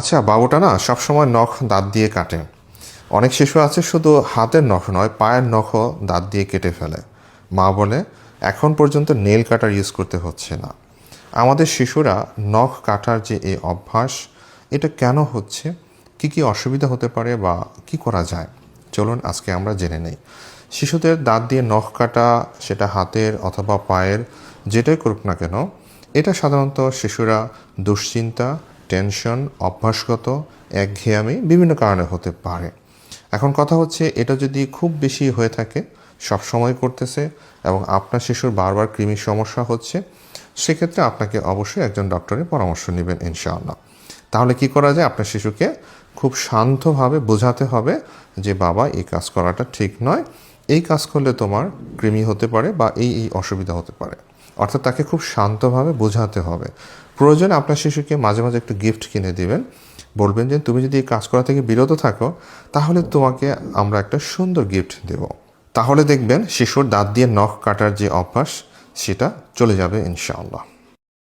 আচ্ছা, বাবুটা না সবসময় নখ দাঁত দিয়ে কাটে। অনেক শিশু আছে শুধু হাতের নখ নয়, পায়ের নখও দাঁত দিয়ে কেটে ফেলে। মা বলে এখন পর্যন্ত নেল কাটার ইউজ করতে হচ্ছে না। আমাদের শিশুরা নখ কাটার যে এই অভ্যাস, এটা কেন হচ্ছে, কি কি অসুবিধা হতে পারে বা কি করা যায়, চলুন আজকে আমরা জেনে নেই। শিশুদের দাঁত দিয়ে নখ কাটা, সেটা হাতের অথবা পায়ের, যেটাই করুক না কেন, এটা সাধারণত শিশুরা দুশ্চিন্তা, টেনশন, অভ্যাসগত একঘেয়েমি বিভিন্ন কারণে হতে পারে। এখন কথা হচ্ছে, এটা যদি খুব বেশি হয়ে থাকে, সব সময় করতেছে এবং আপনার শিশুর বারবার কৃমির সমস্যা হচ্ছে, সেক্ষেত্রে আপনাকে অবশ্যই একজন ডক্টরের পরামর্শ নেবেন ইনশাআল্লাহ। তাহলে কি করা যায়, আপনার শিশুকে খুব শান্তভাবে বোঝাতে হবে যে বাবা, এই কাজ করাটা ঠিক নয়, এই কাজ করলে তোমার কৃমি হতে পারে বা এই অসুবিধা হতে পারে। অর্থাৎ তাকে খুব শান্তভাবে বোঝাতে হবে। প্রয়োজনে আপনার শিশুকে মাঝে মাঝে একটু গিফট কিনে দিবেন, বলবেন যে তুমি যদি এই কাজ করা থেকে বিরত থাকো, তাহলে তোমাকে আমরা একটা সুন্দর গিফট দেব। তাহলে দেখবেন শিশুর দাঁত দিয়ে নখ কাটার যে অভ্যাস, সেটা চলে যাবে ইনশাআল্লাহ।